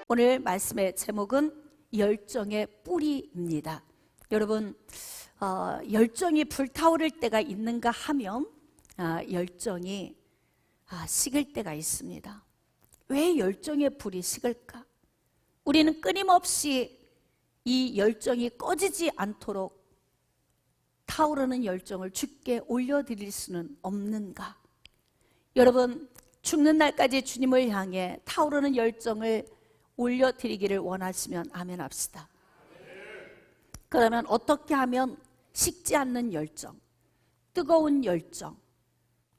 오늘 말씀의 제목은 열정의 뿌리입니다. 여러분, 열정이 불타오를 때가 있는가 하면 열정이 식을 때가 있습니다. 왜 열정의 불이 식을까? 우리는 끊임없이 이 열정이 꺼지지 않도록 타오르는 열정을 주께 올려드릴 수는 없는가? 여러분, 죽는 날까지 주님을 향해 타오르는 열정을 올려드리기를 원하시면 아멘 합시다. 그러면 어떻게 하면 식지 않는 열정, 뜨거운 열정,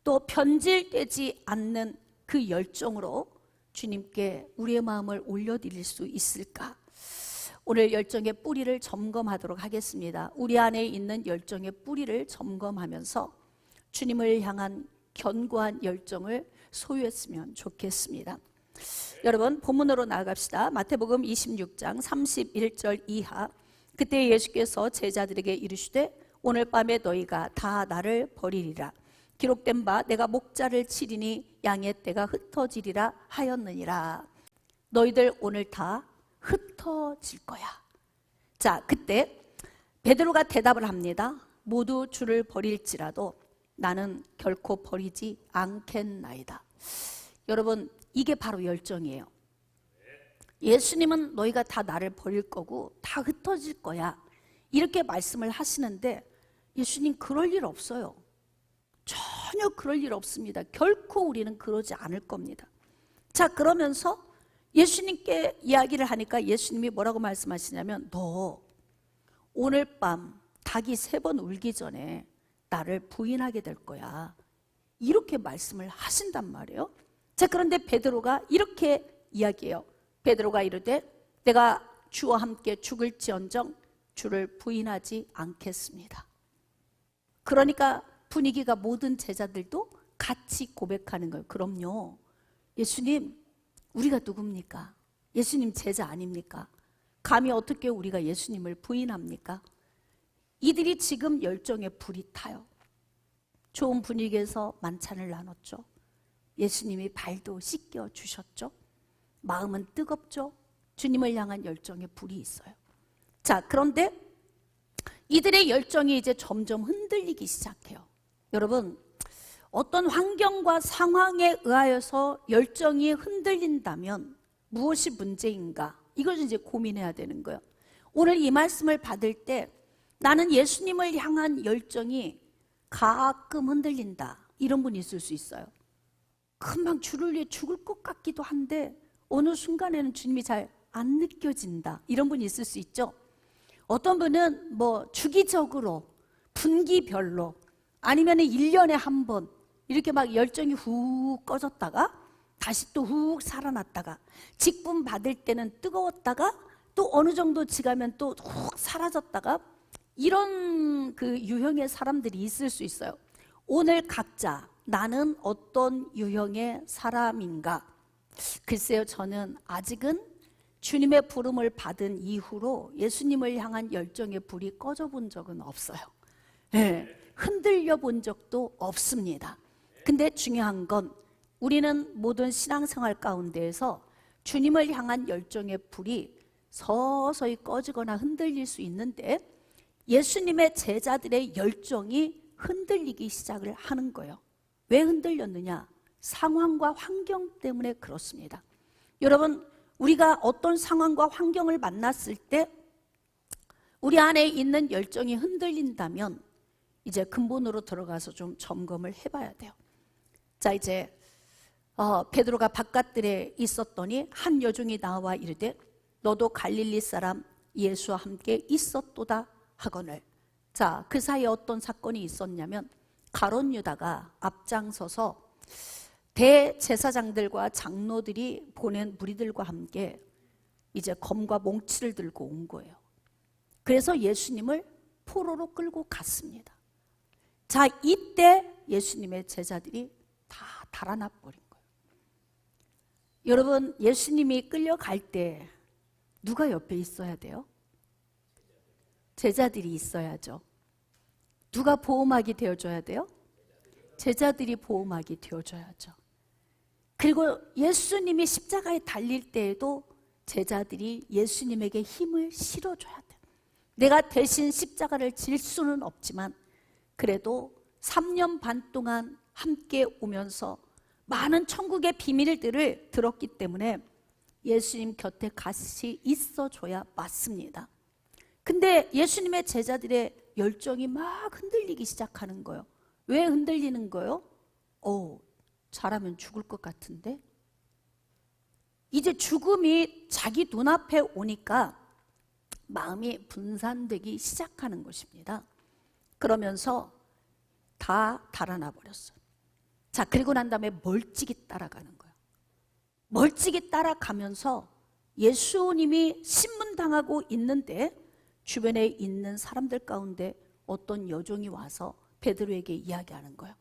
또 변질되지 않는 그 열정으로 주님께 우리의 마음을 올려드릴 수 있을까? 오늘 열정의 뿌리를 점검하도록 하겠습니다. 우리 안에 있는 열정의 뿌리를 점검하면서 주님을 향한 견고한 열정을 소유했으면 좋겠습니다. 여러분, 본문으로 나아갑시다. 마태복음 26장 31절 이하. 그때 예수께서 제자들에게 이르시되 오늘 밤에 너희가 다 나를 버리리라. 기록된 바 내가 목자를 치리니 양의 떼가 흩어지리라 하였느니라. 너희들 오늘 다 흩어질 거야. 자, 그때 베드로가 대답을 합니다. 모두 주를 버릴지라도 나는 결코 버리지 않겠나이다. 여러분, 이게 바로 열정이에요. 예수님은 너희가 다 나를 버릴 거고 다 흩어질 거야, 이렇게 말씀을 하시는데 예수님 그럴 일 없어요. 전혀 그럴 일 없습니다. 결코 우리는 그러지 않을 겁니다. 자, 그러면서 예수님께 이야기를 하니까 예수님이 뭐라고 말씀하시냐면 너 오늘 밤 닭이 3번 울기 전에 나를 부인하게 될 거야, 이렇게 말씀을 하신단 말이에요. 자, 그런데 베드로가 이렇게 이야기해요. 베드로가 이르되 내가 주와 함께 죽을지언정 주를 부인하지 않겠습니다. 그러니까 분위기가 모든 제자들도 같이 고백하는 거예요. 그럼요, 예수님 우리가 누굽니까? 예수님 제자 아닙니까? 감히 어떻게 우리가 예수님을 부인합니까? 이들이 지금 열정에 불이 타요. 좋은 분위기에서 만찬을 나눴죠. 예수님이 발도 씻겨 주셨죠. 마음은 뜨겁죠. 주님을 향한 열정에 불이 있어요. 자, 그런데 이들의 열정이 이제 점점 흔들리기 시작해요. 여러분, 어떤 환경과 상황에 의하여서 열정이 흔들린다면 무엇이 문제인가? 이걸 이제 고민해야 되는 거예요. 오늘 이 말씀을 받을 때 나는 예수님을 향한 열정이 가끔 흔들린다, 이런 분이 있을 수 있어요. 금방 주를 위해 죽을 것 같기도 한데 어느 순간에는 주님이 잘 안 느껴진다, 이런 분이 있을 수 있죠. 어떤 분은 주기적으로 분기별로 아니면 1년에 한 번 이렇게 막 열정이 훅 꺼졌다가 다시 또 훅 살아났다가, 직분 받을 때는 뜨거웠다가 또 어느 정도 지나면 또 훅 사라졌다가, 이런 그 유형의 사람들이 있을 수 있어요. 오늘 각자 나는 어떤 유형의 사람인가? 글쎄요, 저는 아직은 주님의 부름을 받은 이후로 예수님을 향한 열정의 불이 꺼져 본 적은 없어요. 네, 흔들려 본 적도 없습니다. 근데 중요한 건 우리는 모든 신앙생활 가운데에서 주님을 향한 열정의 불이 서서히 꺼지거나 흔들릴 수 있는데 예수님의 제자들의 열정이 흔들리기 시작을 하는 거예요. 왜 흔들렸느냐? 상황과 환경 때문에 그렇습니다. 여러분, 우리가 어떤 상황과 환경을 만났을 때 우리 안에 있는 열정이 흔들린다면 이제 근본으로 들어가서 좀 점검을 해봐야 돼요. 자, 이제 베드로가 바깥들에 있었더니 한 여종이 나와 이르되 너도 갈릴리 사람 예수와 함께 있었도다 하거늘. 자, 그 사이에 어떤 사건이 있었냐면 가룟 유다가 앞장서서 대제사장들과 장로들이 보낸 무리들과 함께 이제 검과 몽치를 들고 온 거예요. 그래서 예수님을 포로로 끌고 갔습니다. 자, 이때 예수님의 제자들이 다 달아나 버린 거예요. 여러분, 예수님이 끌려갈 때 누가 옆에 있어야 돼요? 제자들이 있어야죠. 누가 보호막이 되어줘야 돼요? 제자들이 보호막이 되어줘야죠. 그리고 예수님이 십자가에 달릴 때에도 제자들이 예수님에게 힘을 실어줘야 돼. 내가 대신 십자가를 질 수는 없지만 그래도 3년 반 동안 함께 오면서 많은 천국의 비밀들을 들었기 때문에 예수님 곁에 같이 있어줘야 맞습니다. 근데 예수님의 제자들의 열정이 막 흔들리기 시작하는 거예요. 왜 흔들리는 거예요? 잘하면 죽을 것 같은데? 이제 죽음이 자기 눈앞에 오니까 마음이 분산되기 시작하는 것입니다. 그러면서 다 달아나 버렸어요. 자, 그리고 난 다음에 멀찍이 따라가는 거예요. 멀찍이 따라가면서 예수님이 신문당하고 있는데 주변에 있는 사람들 가운데 어떤 여종이 와서 베드로에게 이야기하는 거예요.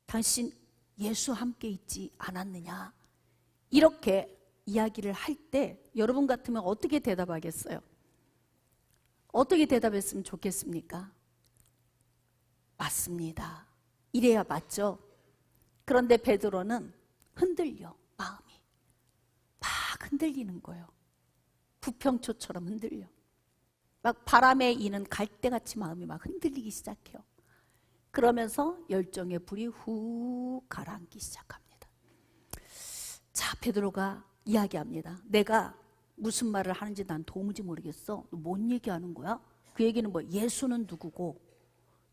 당신 예수 함께 있지 않았느냐? 이렇게 이야기를 할 때 여러분 같으면 어떻게 대답하겠어요? 어떻게 대답했으면 좋겠습니까? 맞습니다. 이래야 맞죠? 그런데 베드로는 흔들려, 마음이. 막 흔들리는 거예요. 부평초처럼 흔들려. 막 바람에 이는 갈대같이 마음이 막 흔들리기 시작해요. 그러면서 열정의 불이 훅 가라앉기 시작합니다. 자, 베드로가 이야기합니다. 내가 무슨 말을 하는지 난 도무지 모르겠어. 뭔 얘기하는 거야? 그 얘기는 뭐 예수는 누구고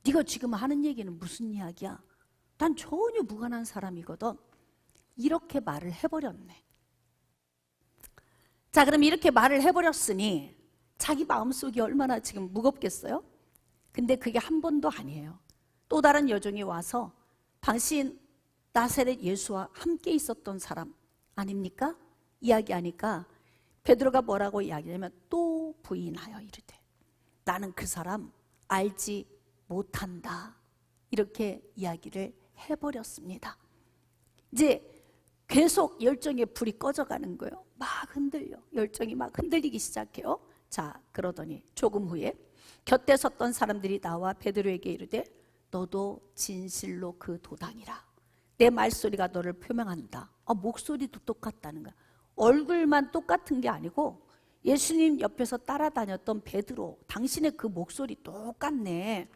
네가 지금 하는 얘기는 무슨 이야기야? 난 전혀 무관한 사람이거든. 이렇게 말을 해버렸네. 자, 그럼 이렇게 말을 해버렸으니 자기 마음속이 얼마나 지금 무겁겠어요? 근데 그게 한 번도 아니에요. 또 다른 여종이 와서 당신 나사렛 예수와 함께 있었던 사람 아닙니까? 이야기하니까 베드로가 뭐라고 이야기하냐면 또 부인하여 이르되 나는 그 사람 알지 못한다. 이렇게 이야기를 해버렸습니다. 이제 계속 열정의 불이 꺼져가는 거예요. 막 흔들려. 열정이 막 흔들리기 시작해요. 자, 그러더니 조금 후에 곁에 섰던 사람들이 나와 베드로에게 이르되 너도 진실로 그 도당이라. 내 말소리가 너를 표명한다. 목소리도 똑같다는 거야. 얼굴만 똑같은 게 아니고 예수님 옆에서 따라다녔던 베드로, 당신의 그 목소리 똑같네.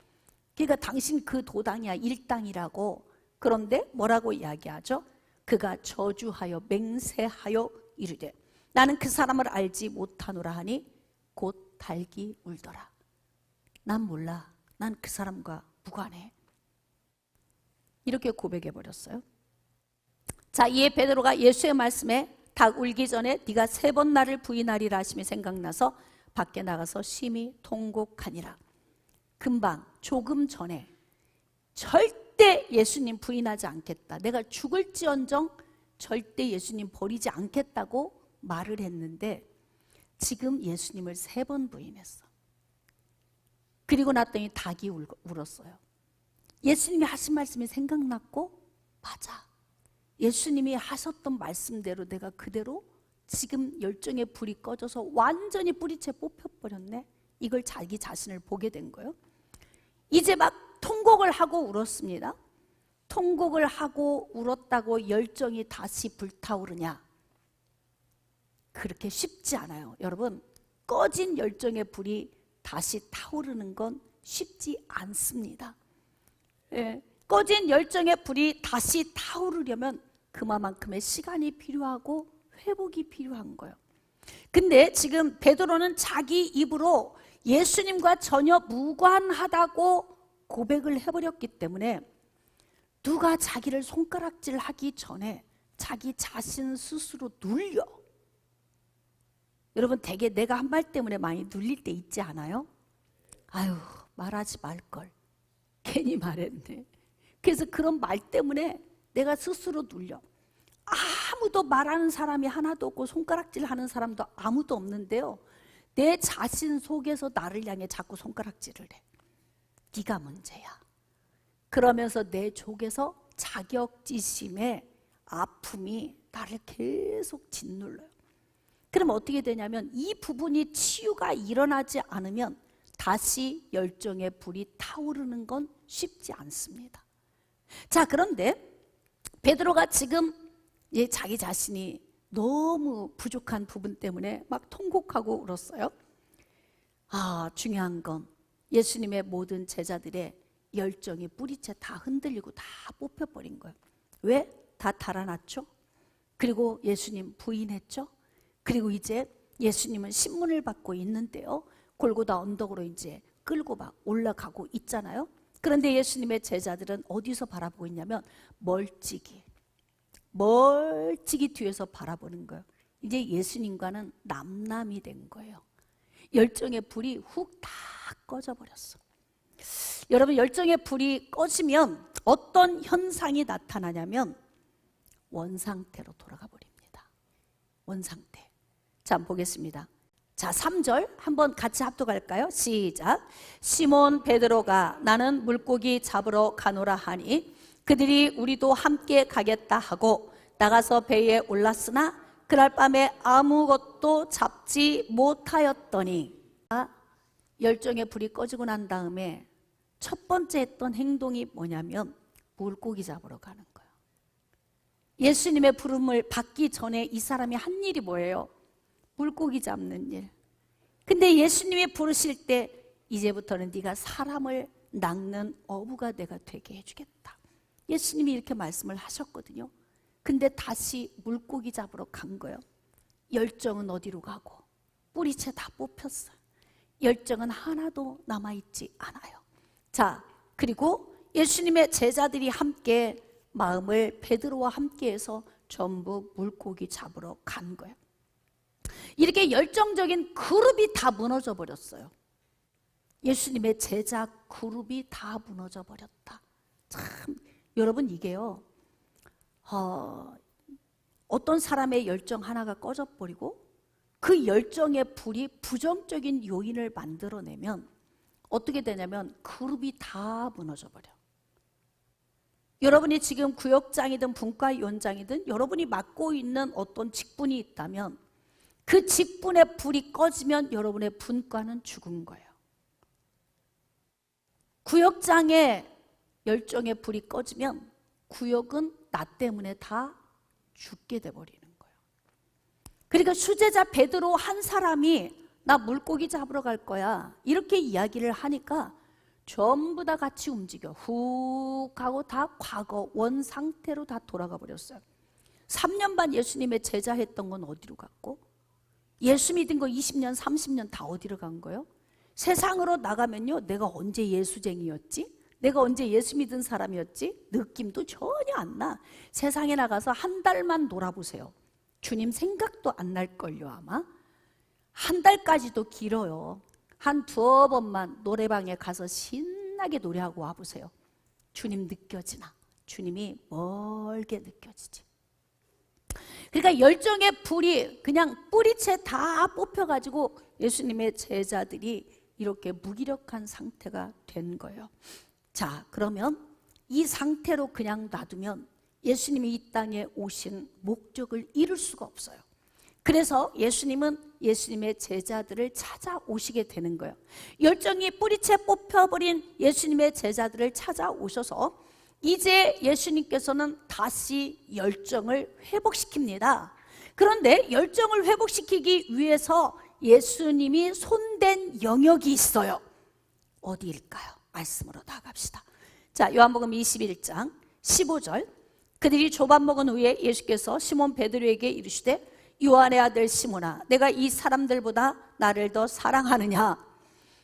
그러니까 당신 그 도당이야, 일당이라고. 그런데 뭐라고 이야기하죠? 그가 저주하여 맹세하여 이르되 나는 그 사람을 알지 못하노라 하니 곧 달기 울더라. 난 몰라. 난 그 사람과 무관해. 이렇게 고백해 버렸어요. 자, 이에 베드로가 예수의 말씀에 닭 울기 전에 네가 3번 나를 부인하리라 하심이 생각나서 밖에 나가서 심히 통곡하니라. 금방 조금 전에 절대 예수님 부인하지 않겠다. 내가 죽을지언정 절대 예수님 버리지 않겠다고 말을 했는데 지금 예수님을 3번 부인했어. 그리고 났더니 닭이 울었어요. 예수님이 하신 말씀이 생각났고 맞아. 예수님이 하셨던 말씀대로 내가 그대로 지금 열정의 불이 꺼져서 완전히 뿌리채 뽑혀버렸네. 이걸 자기 자신을 보게 된 거예요. 이제 막 통곡을 하고 울었습니다. 통곡을 하고 울었다고 열정이 다시 불타오르냐? 그렇게 쉽지 않아요. 여러분, 꺼진 열정의 불이 다시 타오르는 건 쉽지 않습니다. 꺼진 열정의 불이 다시 타오르려면 그만큼의 시간이 필요하고 회복이 필요한 거예요. 근데 지금 베드로는 자기 입으로 예수님과 전혀 무관하다고 고백을 해버렸기 때문에 누가 자기를 손가락질하기 전에 자기 자신 스스로 눌려. 여러분 되게 내가 한 말 때문에 많이 눌릴 때 있지 않아요? 아유, 말하지 말걸. 괜히 말했네. 그래서 그런 말 때문에 내가 스스로 눌려. 아무도 말하는 사람이 하나도 없고 손가락질하는 사람도 아무도 없는데요. 내 자신 속에서 나를 향해 자꾸 손가락질을 해. 네가 문제야. 그러면서 내 속에서 자격지심의 아픔이 나를 계속 짓눌러요. 그럼 어떻게 되냐면 이 부분이 치유가 일어나지 않으면 다시 열정의 불이 타오르는 건 쉽지 않습니다. 자, 그런데 베드로가 지금 자기 자신이 너무 부족한 부분 때문에 막 통곡하고 울었어요. 중요한 건 예수님의 모든 제자들의 열정이 뿌리채 다 흔들리고 다 뽑혀버린 거예요. 왜? 다 달아났죠. 그리고 예수님 부인했죠. 그리고 이제 예수님은 신문을 받고 있는데요, 골고다 언덕으로 이제 끌고 막 올라가고 있잖아요. 그런데 예수님의 제자들은 어디서 바라보고 있냐면 멀찍이 뒤에서 바라보는 거예요. 이제 예수님과는 남남이 된 거예요. 열정의 불이 훅 다 꺼져버렸어. 여러분, 열정의 불이 꺼지면 어떤 현상이 나타나냐면 원상태로 돌아가 버립니다. 원상태. 자, 한번 보겠습니다. 자, 3절 한번 같이 합독할까요? 시작. 시몬 베드로가 나는 물고기 잡으러 가노라 하니 그들이 우리도 함께 가겠다 하고 나가서 배에 올랐으나 그날 밤에 아무것도 잡지 못하였더니, 열정의 불이 꺼지고 난 다음에 첫 번째 했던 행동이 뭐냐면 물고기 잡으러 가는 거예요. 예수님의 부름을 받기 전에 이 사람이 한 일이 뭐예요? 물고기 잡는 일. 근데 예수님이 부르실 때 이제부터는 네가 사람을 낚는 어부가 내가 되게 해주겠다, 예수님이 이렇게 말씀을 하셨거든요. 근데 다시 물고기 잡으러 간 거예요. 열정은 어디로 가고 뿌리채 다 뽑혔어요. 열정은 하나도 남아있지 않아요. 자, 그리고 예수님의 제자들이 함께 마음을 베드로와 함께해서 전부 물고기 잡으러 간 거예요. 이렇게 열정적인 그룹이 다 무너져 버렸어요. 예수님의 제자 그룹이 다 무너져 버렸다. 참, 여러분, 이게요, 어떤 사람의 열정 하나가 꺼져버리고 그 열정의 불이 부정적인 요인을 만들어내면 어떻게 되냐면 그룹이 다 무너져 버려. 여러분이 지금 구역장이든 분과위원장이든 여러분이 맡고 있는 어떤 직분이 있다면 그 직분의 불이 꺼지면 여러분의 분과는 죽은 거예요. 구역장의 열정의 불이 꺼지면 구역은 나 때문에 다 죽게 돼버리는 거예요. 그러니까 수제자 베드로 한 사람이 나 물고기 잡으러 갈 거야 이렇게 이야기를 하니까 전부 다 같이 움직여 훅 하고 다 과거 원 상태로 다 돌아가 버렸어요. 3년 반 예수님의 제자 했던 건 어디로 갔고, 예수 믿은 거 20년 30년 다 어디로 간 거예요? 세상으로 나가면요, 내가 언제 예수쟁이였지? 내가 언제 예수 믿은 사람이었지? 느낌도 전혀 안 나. 세상에 나가서 한 달만 놀아보세요. 주님 생각도 안 날걸요. 아마 한 달까지도 길어요. 한 두어 번만 노래방에 가서 신나게 노래하고 와보세요. 주님 느껴지나? 주님이 멀게 느껴지지. 그러니까 열정의 불이 그냥 뿌리채 다 뽑혀가지고 예수님의 제자들이 이렇게 무기력한 상태가 된 거예요. 자, 그러면 이 상태로 그냥 놔두면 예수님이 이 땅에 오신 목적을 이룰 수가 없어요. 그래서 예수님은 예수님의 제자들을 찾아오시게 되는 거예요. 열정이 뿌리채 뽑혀버린 예수님의 제자들을 찾아오셔서 이제 예수님께서는 다시 열정을 회복시킵니다. 그런데 열정을 회복시키기 위해서 예수님이 손댄 영역이 있어요. 어디일까요? 말씀으로 나갑시다. 자, 요한복음 21장 15절. 그들이 조밥 먹은 후에 예수께서 시몬 베드로에게 이르시되 요한의 아들 시몬아, 내가 이 사람들보다 나를 더 사랑하느냐?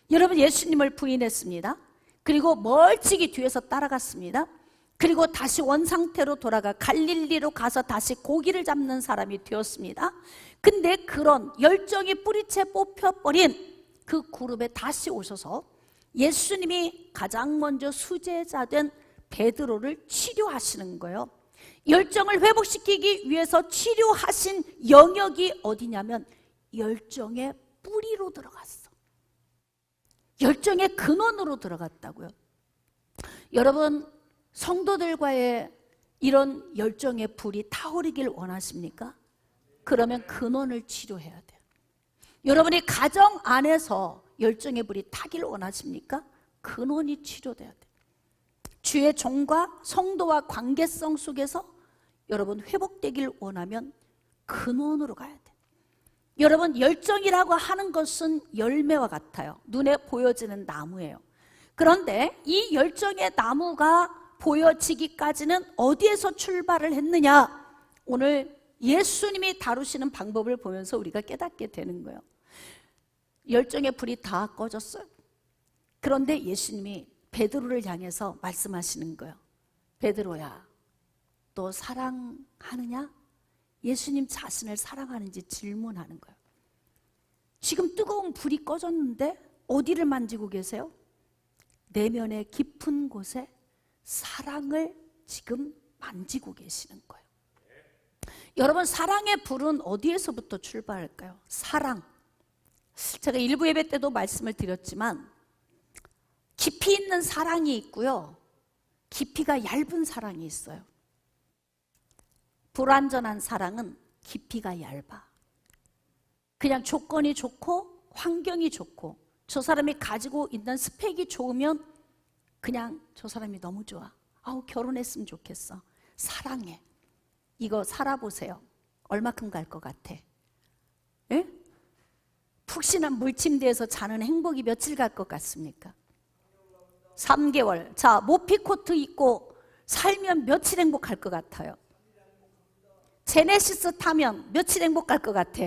여러분, 예수님을 부인했습니다. 그리고 멀찍이 뒤에서 따라갔습니다. 그리고 다시 원상태로 돌아가 갈릴리로 가서 다시 고기를 잡는 사람이 되었습니다. 근데 그런 열정이 뿌리채 뽑혀버린 그 그룹에 다시 오셔서 예수님이 가장 먼저 수제자된 베드로를 치료하시는 거예요. 열정을 회복시키기 위해서 치료하신 영역이 어디냐면 열정의 뿌리로 들어갔어. 열정의 근원으로 들어갔다고요. 여러분, 성도들과의 이런 열정의 불이 타오르길 원하십니까? 그러면 근원을 치료해야 돼요. 여러분이 가정 안에서 열정의 불이 타길 원하십니까? 근원이 치료돼야 돼요. 주의 종과 성도와 관계성 속에서 여러분 회복되길 원하면 근원으로 가야 돼. 여러분, 열정이라고 하는 것은 열매와 같아요. 눈에 보여지는 나무예요. 그런데 이 열정의 나무가 보여지기까지는 어디에서 출발을 했느냐? 오늘 예수님이 다루시는 방법을 보면서 우리가 깨닫게 되는 거예요. 열정의 불이 다 꺼졌어요. 그런데 예수님이 베드로를 향해서 말씀하시는 거예요. 베드로야, 너 사랑하느냐? 예수님 자신을 사랑하는지 질문하는 거예요. 지금 뜨거운 불이 꺼졌는데 어디를 만지고 계세요? 내면의 깊은 곳에 사랑을 지금 만지고 계시는 거예요. 여러분, 사랑의 불은 어디에서부터 출발할까요? 사랑. 제가 일부 예배 때도 말씀을 드렸지만 깊이 있는 사랑이 있고요, 깊이가 얇은 사랑이 있어요. 불완전한 사랑은 깊이가 얇아. 그냥 조건이 좋고 환경이 좋고 저 사람이 가지고 있는 스펙이 좋으면 그냥 저 사람이 너무 좋아. 아우, 결혼했으면 좋겠어. 사랑해. 이거 살아보세요. 얼마큼 갈 것 같아? 예? 푹신한 물침대에서 자는 행복이 며칠 갈 것 같습니까? 3개월. 자, 모피코트 입고 살면 며칠 행복할 것 같아요? 제네시스 타면 며칠 행복할 것 같아?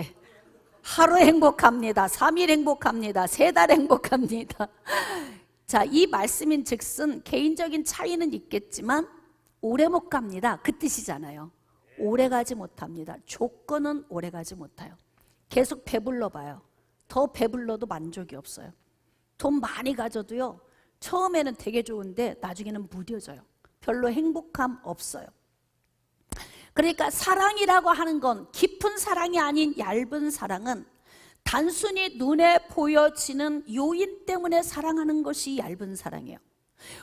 하루 행복합니다. 3일 행복합니다. 3달 행복합니다. 자, 이 말씀인 즉슨 개인적인 차이는 있겠지만 오래 못 갑니다. 그 뜻이잖아요. 오래 가지 못합니다. 조건은 오래 가지 못해요. 계속 배불러 봐요. 더 배불러도 만족이 없어요. 돈 많이 가져도요, 처음에는 되게 좋은데 나중에는 무뎌져요. 별로 행복함 없어요. 그러니까 사랑이라고 하는 건 깊은 사랑이 아닌 얇은 사랑은 단순히 눈에 보여지는 요인 때문에 사랑하는 것이 얇은 사랑이에요.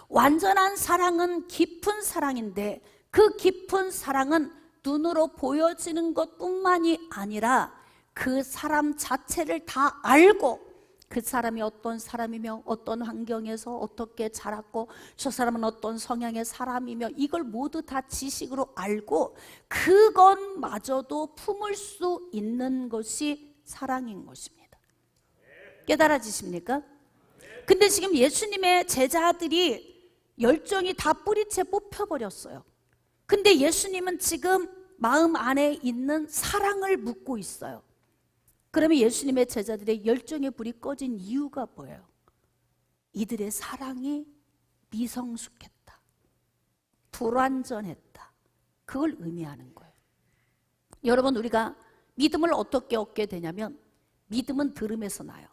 완전한 사랑은 깊은 사랑인데 그 깊은 사랑은 눈으로 보여지는 것뿐만이 아니라 그 사람 자체를 다 알고 그 사람이 어떤 사람이며 어떤 환경에서 어떻게 자랐고 저 사람은 어떤 성향의 사람이며 이걸 모두 다 지식으로 알고 그것마저도 품을 수 있는 것이 사랑인 것입니다. 깨달아지십니까? 근데 지금 예수님의 제자들이 열정이 다 뿌리채 뽑혀버렸어요. 근데 예수님은 지금 마음 안에 있는 사랑을 묻고 있어요. 그러면 예수님의 제자들의 열정의 불이 꺼진 이유가 뭐예요? 이들의 사랑이 미성숙했다, 불완전했다, 그걸 의미하는 거예요. 여러분, 우리가 믿음을 어떻게 얻게 되냐면 믿음은 들음에서 나요.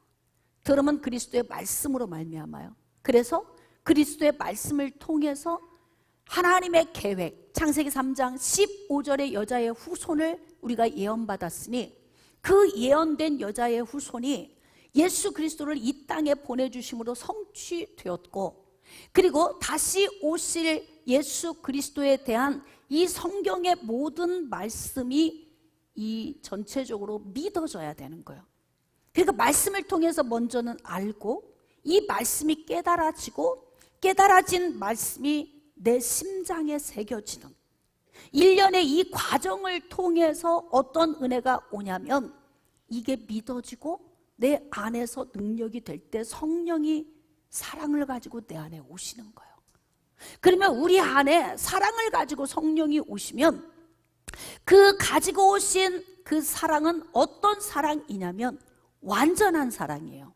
들음은 그리스도의 말씀으로 말미암아요. 그래서 그리스도의 말씀을 통해서 하나님의 계획, 창세기 3장 15절의 여자의 후손을 우리가 예언받았으니 그 예언된 여자의 후손이 예수 그리스도를 이 땅에 보내주심으로 성취되었고, 그리고 다시 오실 예수 그리스도에 대한 이 성경의 모든 말씀이 이 전체적으로 믿어져야 되는 거예요. 그러니까 말씀을 통해서 먼저는 알고 이 말씀이 깨달아지고 깨달아진 말씀이 내 심장에 새겨지는 일련의 이 과정을 통해서 어떤 은혜가 오냐면 이게 믿어지고 내 안에서 능력이 될 때 성령이 사랑을 가지고 내 안에 오시는 거예요. 그러면 우리 안에 사랑을 가지고 성령이 오시면 그 가지고 오신 그 사랑은 어떤 사랑이냐면 완전한 사랑이에요.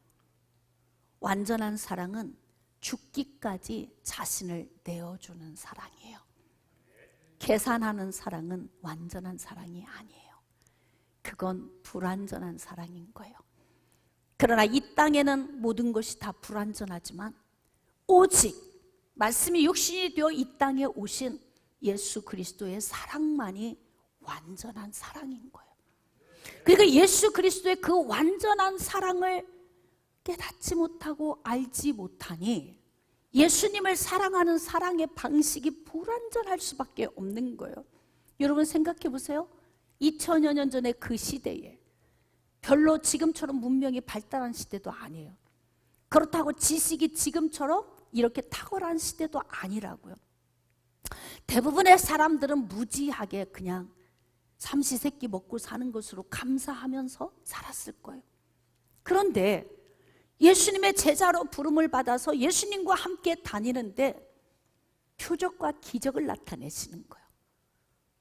완전한 사랑은 죽기까지 자신을 내어주는 사랑이에요. 계산하는 사랑은 완전한 사랑이 아니에요. 그건 불완전한 사랑인 거예요. 그러나 이 땅에는 모든 것이 다 불완전하지만 오직 말씀이 육신이 되어 이 땅에 오신 예수 그리스도의 사랑만이 완전한 사랑인 거예요. 그러니까 예수 그리스도의 그 완전한 사랑을 깨닫지 못하고 알지 못하니 예수님을 사랑하는 사랑의 방식이 불완전할 수밖에 없는 거예요. 여러분 생각해 보세요. 2000여 년 전에 그 시대에 별로 지금처럼 문명이 발달한 시대도 아니에요. 그렇다고 지식이 지금처럼 이렇게 탁월한 시대도 아니라고요. 대부분의 사람들은 무지하게 그냥 삼시세끼 먹고 사는 것으로 감사하면서 살았을 거예요. 그런데 예수님의 제자로 부름을 받아서 예수님과 함께 다니는데 표적과 기적을 나타내시는 거예요.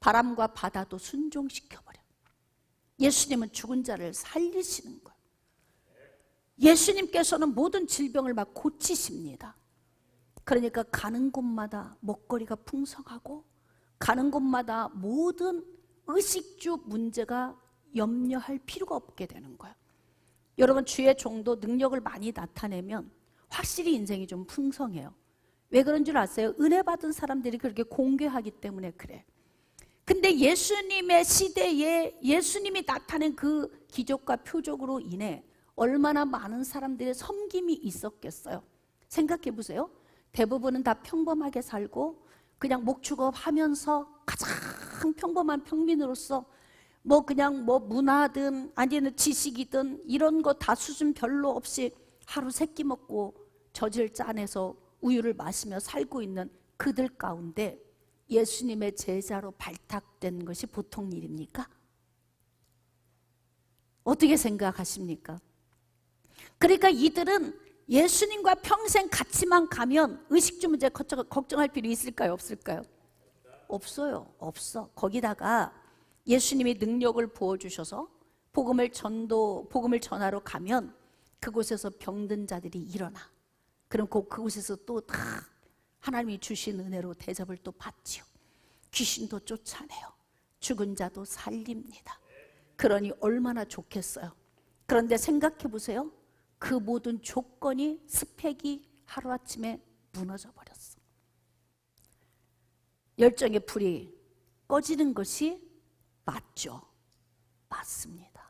바람과 바다도 순종시켜버려. 예수님은 죽은 자를 살리시는 거예요. 예수님께서는 모든 질병을 막 고치십니다. 그러니까 가는 곳마다 먹거리가 풍성하고 가는 곳마다 모든 의식주 문제가 염려할 필요가 없게 되는 거예요. 여러분, 주의 종도 능력을 많이 나타내면 확실히 인생이 좀 풍성해요. 왜 그런 줄 아세요? 은혜 받은 사람들이 그렇게 공개하기 때문에 그래. 근데 예수님의 시대에 예수님이 나타낸 그 기적과 표적으로 인해 얼마나 많은 사람들의 섬김이 있었겠어요. 생각해 보세요. 대부분은 다 평범하게 살고 그냥 목축업 하면서 가장 평범한 평민으로서 그냥 문화든 아니면 지식이든 이런 거 다 수준 별로 없이 하루 세끼 먹고 젖을 짜내서 우유를 마시며 살고 있는 그들 가운데 예수님의 제자로 발탁된 것이 보통 일입니까? 어떻게 생각하십니까? 그러니까 이들은 예수님과 평생 같이만 가면 의식주 문제 걱정할 필요 있을까요? 없을까요? 없어요. 없어. 거기다가 예수님이 능력을 부어주셔서 복음을 전하러 가면 그곳에서 병든 자들이 일어나. 그럼 그곳에서 또 다 하나님이 주신 은혜로 대접을 또 받지요. 귀신도 쫓아내요. 죽은 자도 살립니다. 그러니 얼마나 좋겠어요. 그런데 생각해 보세요. 그 모든 조건이 스펙이 하루아침에 무너져 버렸어. 열정의 불이 꺼지는 것이 맞죠. 맞습니다.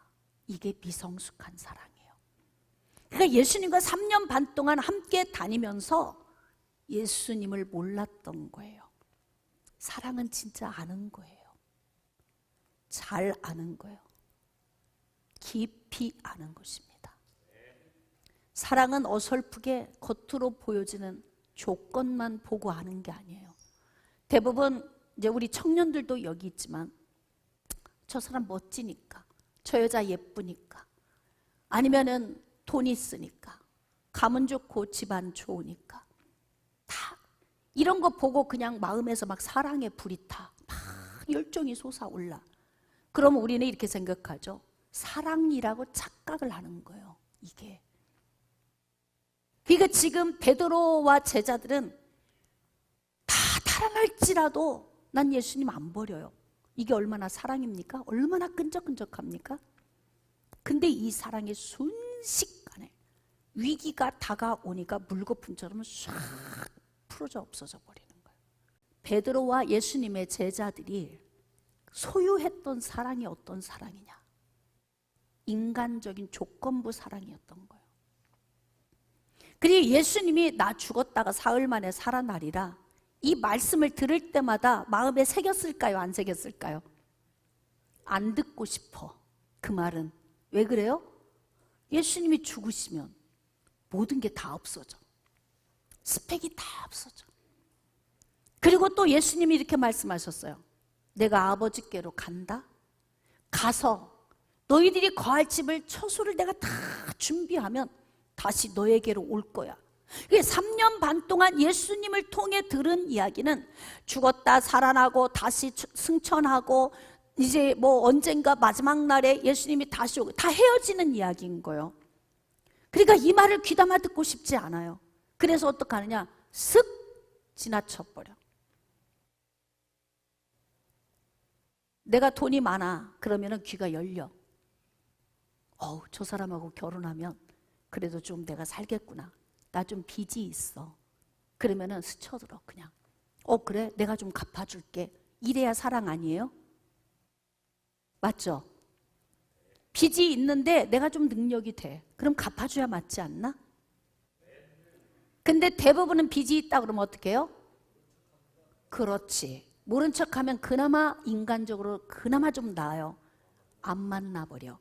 이게 미성숙한 사랑이에요. 그러니까 예수님과 3년 반 동안 함께 다니면서 예수님을 몰랐던 거예요. 사랑은 진짜 아는 거예요. 잘 아는 거예요. 깊이 아는 것입니다. 사랑은 어설프게 겉으로 보여지는 조건만 보고 아는 게 아니에요. 대부분 이제 우리 청년들도 여기 있지만 저 사람 멋지니까, 저 여자 예쁘니까, 아니면은 돈 있으니까, 가문 좋고 집안 좋으니까 다 이런 거 보고 그냥 마음에서 막 사랑의 불이 타, 막 열정이 솟아올라. 그러면 우리는 이렇게 생각하죠. 사랑이라고 착각을 하는 거예요. 이게. 그러니까 지금 베드로와 제자들은 다 달아날지라도 난 예수님 안 버려요. 이게 얼마나 사랑입니까? 얼마나 끈적끈적합니까? 근데 이 사랑이 순식간에 위기가 다가오니까 물거품처럼 싹 풀어져 없어져 버리는 거예요. 베드로와 예수님의 제자들이 소유했던 사랑이 어떤 사랑이냐? 인간적인 조건부 사랑이었던 거예요. 그리고 예수님이 나 죽었다가 사흘 만에 살아나리라 이 말씀을 들을 때마다 마음에 새겼을까요? 안 새겼을까요? 안 듣고 싶어. 그 말은. 왜 그래요? 예수님이 죽으시면 모든 게 다 없어져. 스펙이 다 없어져. 그리고 또 예수님이 이렇게 말씀하셨어요. 내가 아버지께로 간다. 가서 너희들이 거할 집을 처소를 내가 다 준비하면 다시 너에게로 올 거야. 3년 반 동안 예수님을 통해 들은 이야기는 죽었다 살아나고 다시 승천하고 이제 언젠가 마지막 날에 예수님이 다시 오고 다 헤어지는 이야기인 거예요. 그러니까 이 말을 귀담아 듣고 싶지 않아요. 그래서 어떻게 하느냐? 쓱 지나쳐버려. 내가 돈이 많아. 그러면 귀가 열려. 저 사람하고 결혼하면 그래도 좀 내가 살겠구나. 나 좀 빚이 있어. 그러면은 스쳐들어 그냥. 그래? 내가 좀 갚아줄게. 이래야 사랑 아니에요? 맞죠? 빚이 있는데 내가 좀 능력이 돼. 그럼 갚아줘야 맞지 않나? 근데 대부분은 빚이 있다 그러면 어떻게 해요? 그렇지. 모른 척하면 그나마 인간적으로 그나마 좀 나아요. 안 만나버려.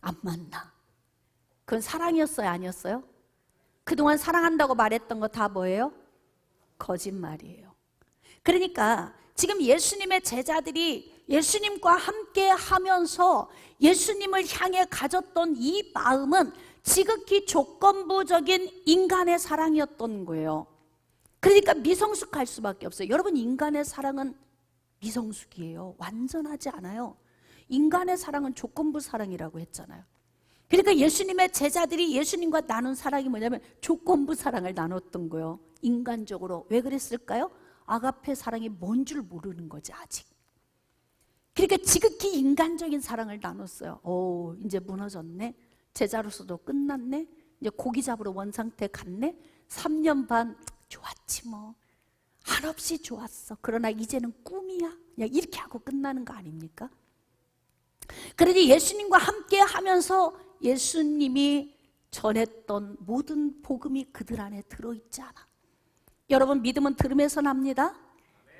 안 만나. 그건 사랑이었어요? 아니었어요? 그동안 사랑한다고 말했던 거 다 뭐예요? 거짓말이에요. 그러니까 지금 예수님의 제자들이 예수님과 함께 하면서 예수님을 향해 가졌던 이 마음은 지극히 조건부적인 인간의 사랑이었던 거예요. 그러니까 미성숙할 수밖에 없어요. 여러분, 인간의 사랑은 미성숙이에요. 완전하지 않아요. 인간의 사랑은 조건부 사랑이라고 했잖아요. 그러니까 예수님의 제자들이 예수님과 나눈 사랑이 뭐냐면 조건부 사랑을 나눴던 거예요. 인간적으로. 왜 그랬을까요? 아가페 사랑이 뭔 줄 모르는 거지, 아직. 그러니까 지극히 인간적인 사랑을 나눴어요. 오, 이제 무너졌네. 제자로서도 끝났네. 이제 고기 잡으러 원상태 갔네. 3년 반 좋았지 뭐. 한없이 좋았어. 그러나 이제는 꿈이야. 그냥 이렇게 하고 끝나는 거 아닙니까? 그러니 예수님과 함께 하면서 예수님이 전했던 모든 복음이 그들 안에 들어있지 않아. 여러분, 믿음은 들음에서 납니다.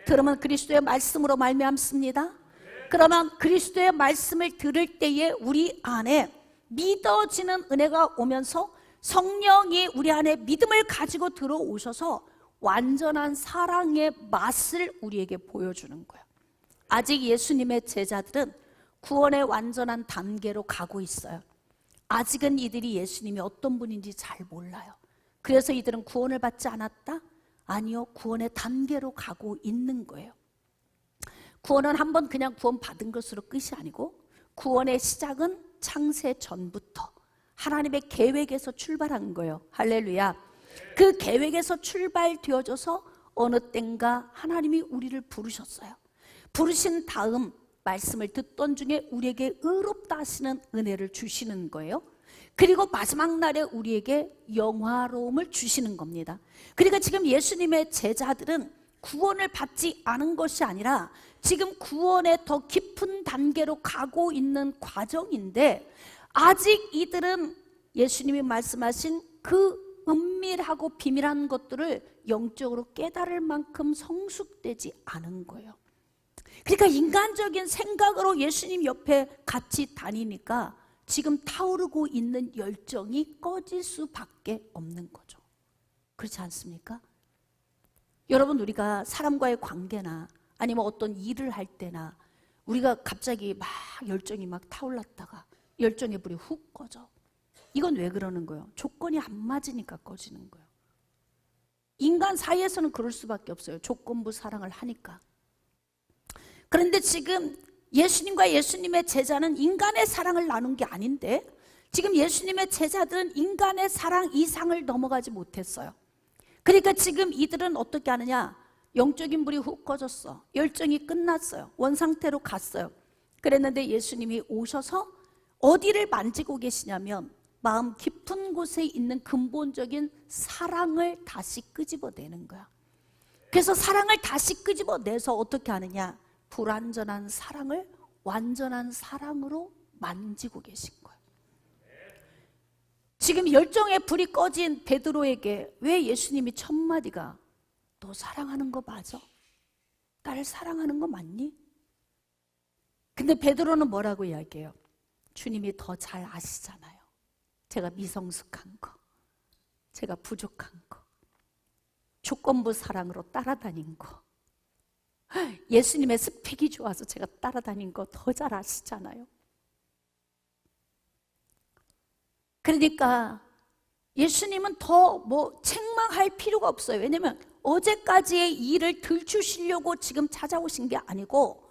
들음은 그리스도의 말씀으로 말미암습니다. 그러면 그리스도의 말씀을 들을 때에 우리 안에 믿어지는 은혜가 오면서 성령이 우리 안에 믿음을 가지고 들어오셔서 완전한 사랑의 맛을 우리에게 보여주는 거예요. 아직 예수님의 제자들은 구원의 완전한 단계로 가고 있어요. 아직은 이들이 예수님이 어떤 분인지 잘 몰라요. 그래서 이들은 구원을 받지 않았다? 아니요, 구원의 단계로 가고 있는 거예요. 구원은 한번 그냥 구원 받은 것으로 끝이 아니고 구원의 시작은 창세 전부터 하나님의 계획에서 출발한 거예요. 할렐루야. 그 계획에서 출발되어져서 어느 땐가 하나님이 우리를 부르셨어요. 부르신 다음 말씀을 듣던 중에 우리에게 의롭다 하시는 은혜를 주시는 거예요. 그리고 마지막 날에 우리에게 영화로움을 주시는 겁니다. 그러니까 지금 예수님의 제자들은 구원을 받지 않은 것이 아니라 지금 구원의 더 깊은 단계로 가고 있는 과정인데, 아직 이들은 예수님이 말씀하신 그 은밀하고 비밀한 것들을 영적으로 깨달을 만큼 성숙되지 않은 거예요. 그러니까 인간적인 생각으로 예수님 옆에 같이 다니니까 지금 타오르고 있는 열정이 꺼질 수밖에 없는 거죠. 그렇지 않습니까? 여러분, 우리가 사람과의 관계나 아니면 어떤 일을 할 때나 우리가 갑자기 막 열정이 막 타올랐다가 열정의 불이 훅 꺼져. 이건 왜 그러는 거예요? 조건이 안 맞으니까 꺼지는 거예요. 인간 사이에서는 그럴 수밖에 없어요. 조건부 사랑을 하니까. 그런데 지금 예수님과 예수님의 제자는 인간의 사랑을 나눈 게 아닌데, 지금 예수님의 제자들은 인간의 사랑 이상을 넘어가지 못했어요. 그러니까 지금 이들은 어떻게 하느냐? 영적인 불이 훅 꺼졌어. 열정이 끝났어요. 원상태로 갔어요. 그랬는데 예수님이 오셔서 어디를 만지고 계시냐면 마음 깊은 곳에 있는 근본적인 사랑을 다시 끄집어내는 거야. 그래서 사랑을 다시 끄집어내서 어떻게 하느냐? 불완전한 사랑을 완전한 사랑으로 만지고 계신 거예요. 지금 열정의 불이 꺼진 베드로에게 왜 예수님이 첫 마디가 너 사랑하는 거 맞아? 나를 사랑하는 거 맞니? 근데 베드로는 뭐라고 이야기해요? 주님이 더 잘 아시잖아요. 제가 미성숙한 거, 제가 부족한 거, 조건부 사랑으로 따라다닌 거, 예수님의 스펙이 좋아서 제가 따라다닌 거 더 잘 아시잖아요. 그러니까 예수님은 더 뭐 책망할 필요가 없어요. 왜냐면 어제까지의 일을 들추시려고 지금 찾아오신 게 아니고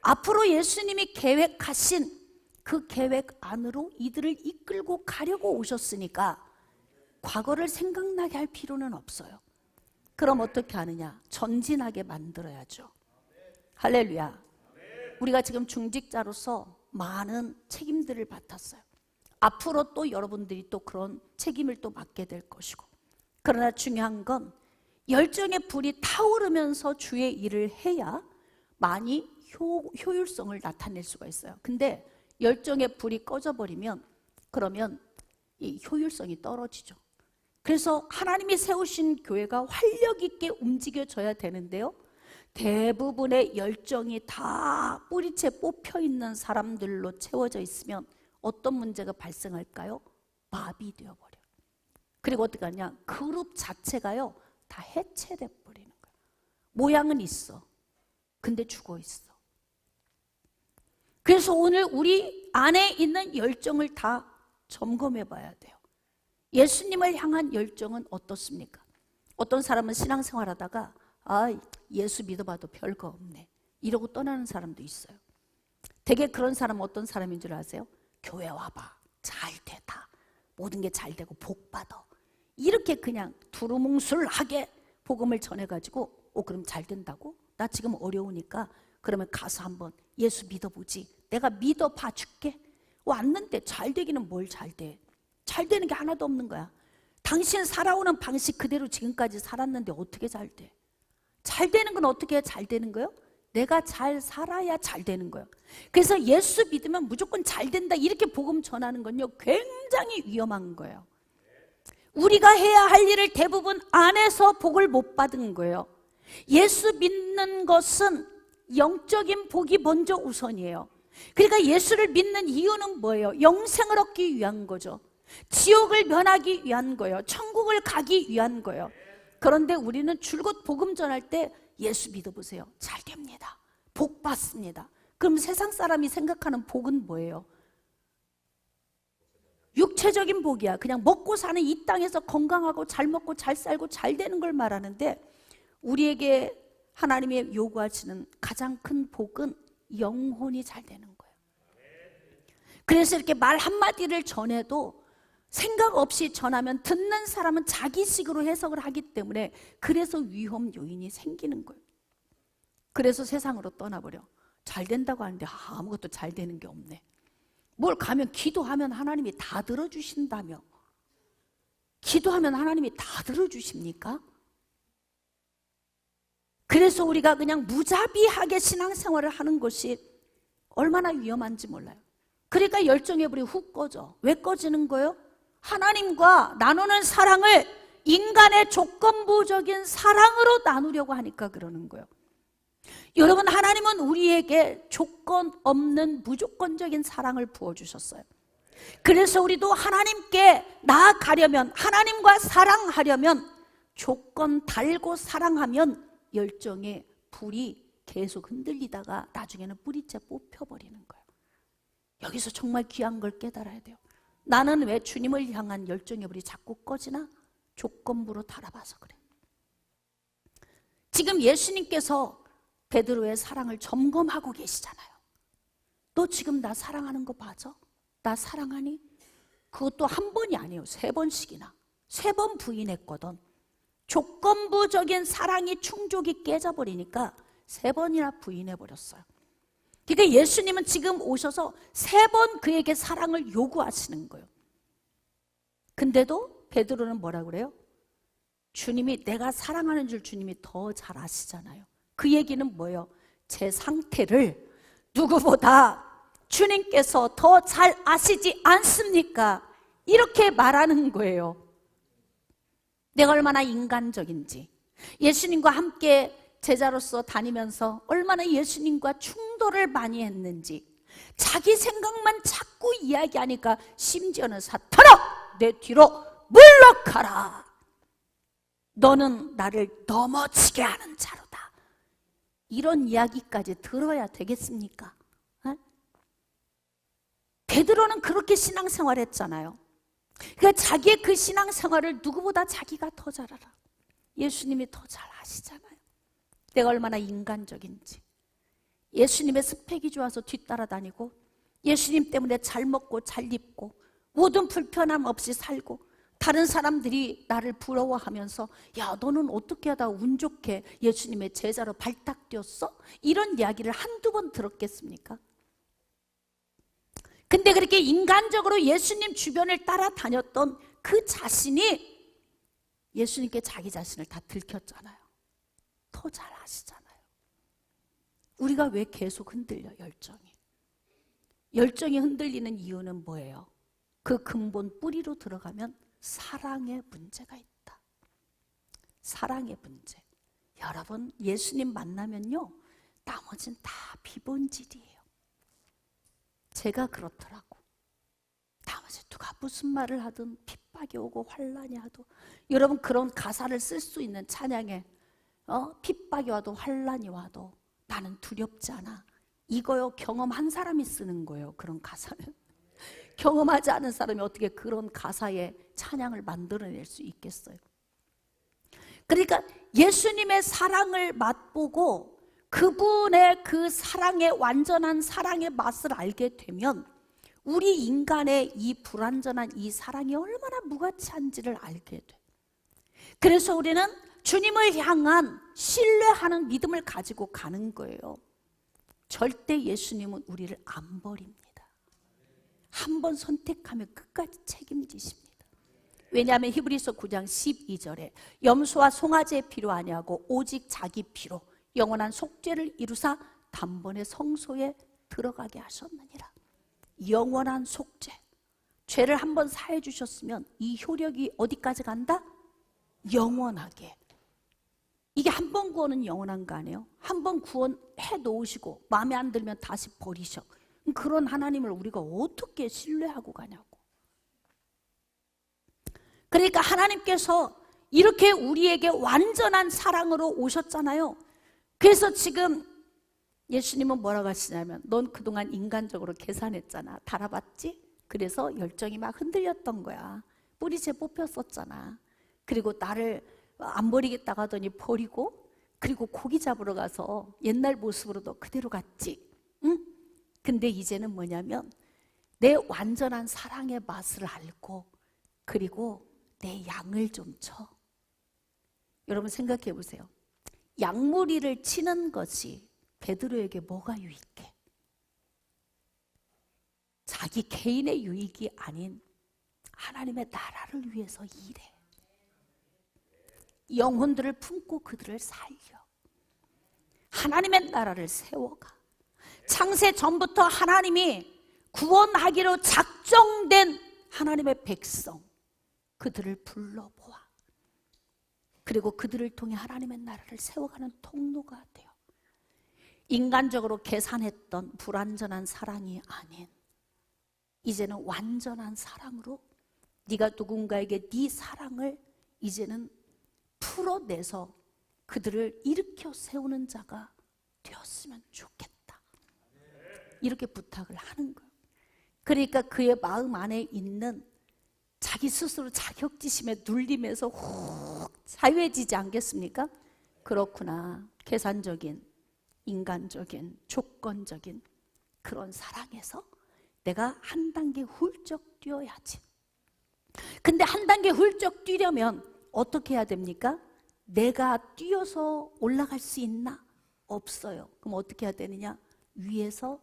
앞으로 예수님이 계획하신 그 계획 안으로 이들을 이끌고 가려고 오셨으니까 과거를 생각나게 할 필요는 없어요. 그럼 어떻게 하느냐? 전진하게 만들어야죠. 할렐루야. 우리가 지금 중직자로서 많은 책임들을 맡았어요. 앞으로 또 여러분들이 또 그런 책임을 또 맡게 될 것이고, 그러나 중요한 건 열정의 불이 타오르면서 주의 일을 해야 많이 효율성을 나타낼 수가 있어요. 근데 열정의 불이 꺼져버리면 그러면 이 효율성이 떨어지죠. 그래서 하나님이 세우신 교회가 활력 있게 움직여져야 되는데요, 대부분의 열정이 다 뿌리채 뽑혀 있는 사람들로 채워져 있으면 어떤 문제가 발생할까요? 마비되어 버려요. 그리고 어떻게 하냐? 그룹 자체가요 다 해체돼 버리는 거예요. 모양은 있어, 근데 죽어 있어. 그래서 오늘 우리 안에 있는 열정을 다 점검해 봐야 돼요. 예수님을 향한 열정은 어떻습니까? 어떤 사람은 신앙생활 하다가 예수 믿어봐도 별거 없네 이러고 떠나는 사람도 있어요. 되게 그런 사람은 어떤 사람인 줄 아세요? 교회 와봐, 잘 돼, 다 모든 게 잘 되고 복 받아, 이렇게 그냥 두루뭉술하게 복음을 전해가지고 그럼 잘 된다고? 나 지금 어려우니까 그러면 가서 한번 예수 믿어보지, 내가 믿어봐 줄게. 왔는데 잘 되기는 뭘 잘 돼? 잘 되는 게 하나도 없는 거야. 당신 살아오는 방식 그대로 지금까지 살았는데 어떻게 잘 돼? 잘 되는 건 어떻게 잘 되는 거예요? 내가 잘 살아야 잘 되는 거예요. 그래서 예수 믿으면 무조건 잘 된다 이렇게 복음 전하는 건요 굉장히 위험한 거예요. 우리가 해야 할 일을 대부분 안 해서 복을 못 받은 거예요. 예수 믿는 것은 영적인 복이 먼저 우선이에요. 그러니까 예수를 믿는 이유는 뭐예요? 영생을 얻기 위한 거죠. 지옥을 면하기 위한 거예요. 천국을 가기 위한 거예요. 그런데 우리는 줄곧 복음 전할 때 예수 믿어보세요, 잘 됩니다, 복 받습니다. 그럼 세상 사람이 생각하는 복은 뭐예요? 육체적인 복이야. 그냥 먹고 사는 이 땅에서 건강하고 잘 먹고 잘 살고 잘 되는 걸 말하는데, 우리에게 하나님이 요구하시는 가장 큰 복은 영혼이 잘 되는 거예요. 그래서 이렇게 말 한마디를 전해도 생각 없이 전하면 듣는 사람은 자기식으로 해석을 하기 때문에 그래서 위험 요인이 생기는 거예요. 그래서 세상으로 떠나버려. 잘 된다고 하는데 아무것도 잘 되는 게 없네. 뭘 가면 기도하면 하나님이 다 들어주신다며. 기도하면 하나님이 다 들어주십니까? 그래서 우리가 그냥 무자비하게 신앙생활을 하는 것이 얼마나 위험한지 몰라요. 그러니까 열정의 불이 훅 꺼져. 왜 꺼지는 거예요? 하나님과 나누는 사랑을 인간의 조건부적인 사랑으로 나누려고 하니까 그러는 거예요. 여러분, 하나님은 우리에게 조건 없는 무조건적인 사랑을 부어주셨어요. 그래서 우리도 하나님께 나아가려면, 하나님과 사랑하려면 조건 달고 사랑하면 열정의 불이 계속 흔들리다가 나중에는 뿌리째 뽑혀버리는 거예요. 여기서 정말 귀한 걸 깨달아야 돼요. 나는 왜 주님을 향한 열정의 불이 자꾸 꺼지나? 조건부로 달아봐서 그래. 지금 예수님께서 베드로의 사랑을 점검하고 계시잖아요. 너 지금 나 사랑하는 거 맞아? 나 사랑하니? 그것도 한 번이 아니에요. 3번씩이나. 3번 부인했거든. 조건부적인 사랑이 충족이 깨져버리니까 3번이나 부인해버렸어요. 그러니까 예수님은 지금 오셔서 3번 그에게 사랑을 요구하시는 거예요. 근데도 베드로는 뭐라 그래요? 주님이, 내가 사랑하는 줄 주님이 더 잘 아시잖아요. 그 얘기는 뭐예요? 제 상태를 누구보다 주님께서 더 잘 아시지 않습니까? 이렇게 말하는 거예요. 내가 얼마나 인간적인지, 예수님과 함께 제자로서 다니면서 얼마나 예수님과 충돌을 많이 했는지, 자기 생각만 자꾸 이야기하니까 심지어는 사탄아, 내 뒤로 물러가라. 너는 나를 넘어지게 하는 자로다. 이런 이야기까지 들어야 되겠습니까? 베드로는 그렇게 신앙생활했잖아요. 그러니까 자기의 그 신앙생활을 누구보다 자기가 더 잘 알아. 예수님이 더 잘 아시잖아요. 내가 얼마나 인간적인지. 예수님의 스펙이 좋아서 뒤따라다니고, 예수님 때문에 잘 먹고 잘 입고 모든 불편함 없이 살고, 다른 사람들이 나를 부러워하면서 야, 너는 어떻게 하다 운 좋게 예수님의 제자로 발딱 뛰었어? 이런 이야기를 한두 번 들었겠습니까? 근데 그렇게 인간적으로 예수님 주변을 따라다녔던 그 자신이 예수님께 자기 자신을 다 들켰잖아요. 더 잘 아시잖아요. 우리가 왜 계속 흔들려? 열정이 흔들리는 이유는 뭐예요? 그 근본 뿌리로 들어가면 사랑의 문제가 있다. 사랑의 문제. 여러분, 예수님 만나면요, 나머지는 다 비본질이에요. 제가 그렇더라고. 나머지 누가 무슨 말을 하든 핍박이 오고 환란이 와도, 여러분 그런 가사를 쓸 수 있는 찬양에 핍박이 와도 환란이 와도 나는 두렵지 않아. 이거요, 경험한 사람이 쓰는 거예요. 그런 가사는. 경험하지 않은 사람이 어떻게 그런 가사의 찬양을 만들어낼 수 있겠어요? 그러니까 예수님의 사랑을 맛보고 그분의 그 사랑의 완전한 사랑의 맛을 알게 되면 우리 인간의 이 불완전한 이 사랑이 얼마나 무가치한지를 알게 돼. 그래서 우리는 주님을 향한 신뢰하는 믿음을 가지고 가는 거예요. 절대 예수님은 우리를 안 버립니다. 한번 선택하면 끝까지 책임지십니다. 왜냐하면 히브리서 9장 12절에 염소와 송아지의 피로 아니하고 오직 자기 피로 영원한 속죄를 이루사 단번에 성소에 들어가게 하셨느니라. 영원한 속죄. 죄를 한번 사해 주셨으면 이 효력이 어디까지 간다? 영원하게. 이게 한 번 구원은 영원한 거 아니에요? 한 번 구원해 놓으시고 마음에 안 들면 다시 버리셔. 그런 하나님을 우리가 어떻게 신뢰하고 가냐고. 그러니까 하나님께서 이렇게 우리에게 완전한 사랑으로 오셨잖아요. 그래서 지금 예수님은 뭐라고 하시냐면 넌 그동안 인간적으로 계산했잖아. 달아봤지? 그래서 열정이 막 흔들렸던 거야. 뿌리채 뽑혔었잖아. 그리고 나를 안 버리겠다고 하더니 버리고, 그리고 고기 잡으러 가서 옛날 모습으로 너 그대로 갔지. 응? 근데 이제는 뭐냐면 내 완전한 사랑의 맛을 알고 그리고 내 양을 좀 쳐. 여러분 생각해 보세요. 양무리를 치는 것이 베드로에게 뭐가 유익해? 자기 개인의 유익이 아닌 하나님의 나라를 위해서 일해. 영혼들을 품고 그들을 살려. 하나님의 나라를 세워가. 창세 전부터 하나님이 구원하기로 작정된 하나님의 백성, 그들을 불러보아. 그리고 그들을 통해 하나님의 나라를 세워가는 통로가 돼요. 인간적으로 계산했던 불완전한 사랑이 아닌 이제는 완전한 사랑으로 네가 누군가에게 네 사랑을 이제는 풀어내서 그들을 일으켜 세우는 자가 되었으면 좋겠다. 이렇게 부탁을 하는 거예요. 그러니까 그의 마음 안에 있는 자기 스스로 자격지심에 눌림에서 훅 자유해지지 않겠습니까? 그렇구나. 계산적인, 인간적인, 조건적인 그런 사랑에서 내가 한 단계 훌쩍 뛰어야지. 근데 한 단계 훌쩍 뛰려면 어떻게 해야 됩니까? 내가 뛰어서 올라갈 수 있나? 없어요. 그럼 어떻게 해야 되느냐? 위에서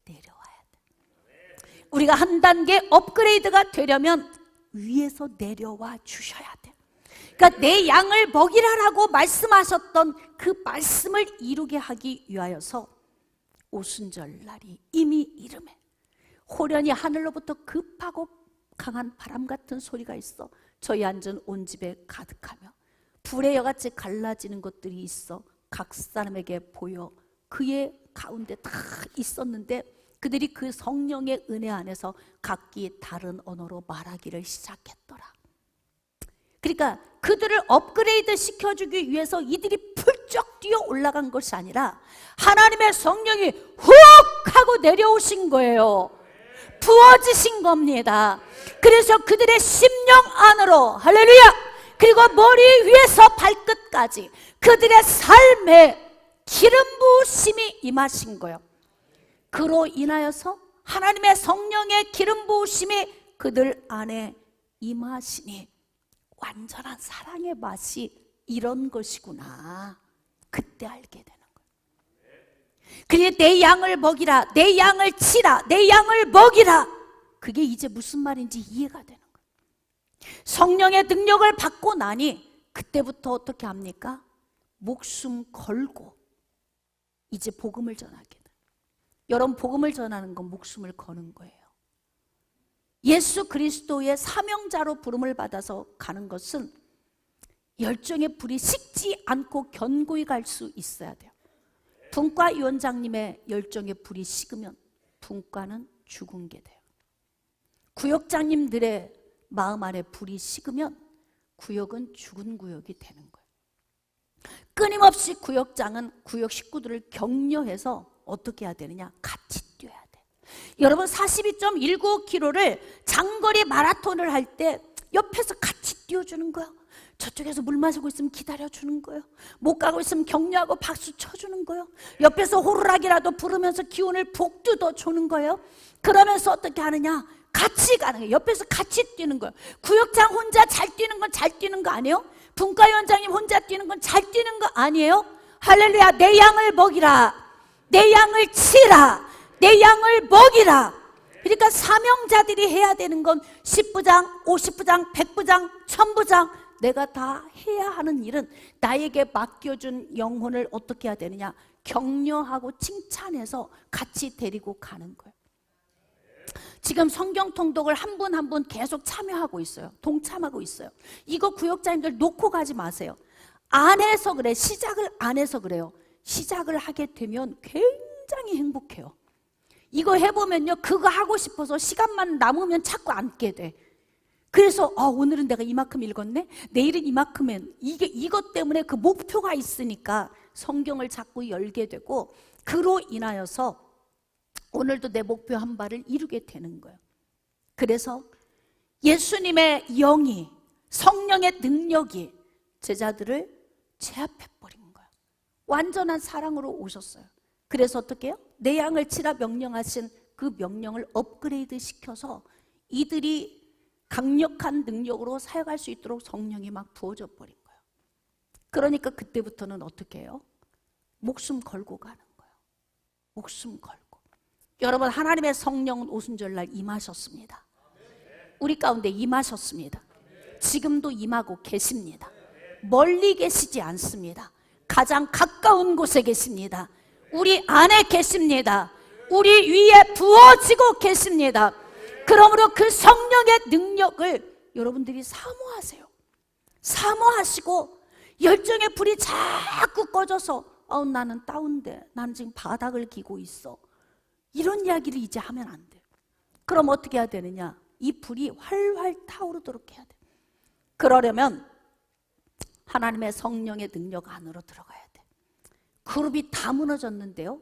내려와야 돼. 우리가 한 단계 업그레이드가 되려면 위에서 내려와 주셔야 돼. 그러니까 내 양을 먹이라라고 말씀하셨던 그 말씀을 이루게 하기 위하여서 오순절 날이 이미 이름에 호련히 하늘로부터 급하고 강한 바람 같은 소리가 있어 저희 앉은 온 집에 가득하며 불의 여같이 갈라지는 것들이 있어 각 사람에게 보여 그의 가운데 다 있었는데 그들이 그 성령의 은혜 안에서 각기 다른 언어로 말하기를 시작했더라. 그러니까 그들을 업그레이드 시켜주기 위해서 이들이 풀쩍 뛰어 올라간 것이 아니라 하나님의 성령이 훅 하고 내려오신 거예요. 부어지신 겁니다. 그래서 그들의 심령 안으로 할렐루야, 그리고 머리 위에서 발끝까지 그들의 삶에 기름 부으심이 임하신 거예요. 그로 인하여서 하나님의 성령의 기름 부으심이 그들 안에 임하시니 완전한 사랑의 맛이 이런 것이구나. 그때 알게 되는 거예요. 그게 내 양을 먹이라, 내 양을 치라, 내 양을 먹이라. 그게 이제 무슨 말인지 이해가 되는 거예요. 성령의 능력을 받고 나니 그때부터 어떻게 합니까? 목숨 걸고 이제 복음을 전하게 돼요. 여러분, 복음을 전하는 건 목숨을 거는 거예요. 예수 그리스도의 사명자로 부름을 받아서 가는 것은 열정의 불이 식지 않고 견고히 갈 수 있어야 돼요. 분과 위원장님의 열정의 불이 식으면 분과는 죽은 게 돼요. 구역장님들의 마음 안에 불이 식으면 구역은 죽은 구역이 되는 거예요. 끊임없이 구역장은 구역 식구들을 격려해서 어떻게 해야 되느냐? 같이 뛰어야 돼. 여러분 42.195km를 장거리 마라톤을 할 때 옆에서 같이 뛰어주는 거야. 저쪽에서 물 마시고 있으면 기다려주는 거예요. 못 가고 있으면 격려하고 박수 쳐주는 거예요. 옆에서 호루라기라도 부르면서 기운을 북돋워 주는 거예요. 그러면서 어떻게 하느냐? 같이 가는 거예요. 옆에서 같이 뛰는 거예요. 구역장 혼자 잘 뛰는 건 잘 뛰는 거 아니에요? 분과위원장님 혼자 뛰는 건 잘 뛰는 거 아니에요? 할렐루야. 내 양을 먹이라, 내 양을 치라, 내 양을 먹이라. 그러니까 사명자들이 해야 되는 건 10부장, 50부장, 100부장, 1000부장 내가 다 해야 하는 일은 나에게 맡겨준 영혼을 어떻게 해야 되느냐? 격려하고 칭찬해서 같이 데리고 가는 거예요. 지금 성경 통독을 한 분 한 분 계속 참여하고 있어요. 동참하고 있어요. 이거 구역자님들 놓고 가지 마세요. 안 해서 그래. 시작을 안 해서 그래요. 시작을 하게 되면 굉장히 행복해요. 이거 해보면요, 그거 하고 싶어서 시간만 남으면 자꾸 앉게 돼. 그래서 오늘은 내가 이만큼 읽었네, 내일은 이만큼은, 이것 때문에 그 목표가 있으니까 성경을 자꾸 열게 되고, 그로 인하여서 오늘도 내 목표 한 발을 이루게 되는 거예요. 그래서 예수님의 영이, 성령의 능력이 제자들을 제압해버린 거예요. 완전한 사랑으로 오셨어요. 그래서 어떻게 해요? 내 양을 치라 명령하신 그 명령을 업그레이드 시켜서 이들이 강력한 능력으로 사역할 수 있도록 성령이 막 부어져 버린 거예요. 그러니까 그때부터는 어떻게 해요? 목숨 걸고 가는 거예요. 목숨 걸고. 여러분, 하나님의 성령은 오순절날 임하셨습니다. 우리 가운데 임하셨습니다. 지금도 임하고 계십니다. 멀리 계시지 않습니다. 가장 가까운 곳에 계십니다. 우리 안에 계십니다. 우리 위에 부어지고 계십니다. 그러므로 그 성령의 능력을 여러분들이 사모하세요. 사모하시고 열정의 불이 자꾸 꺼져서 나는 다운돼, 나는 지금 바닥을 기고 있어, 이런 이야기를 이제 하면 안 돼요. 그럼 어떻게 해야 되느냐? 이 불이 활활 타오르도록 해야 돼요. 그러려면 하나님의 성령의 능력 안으로 들어가야 돼. 그룹이 다 무너졌는데요,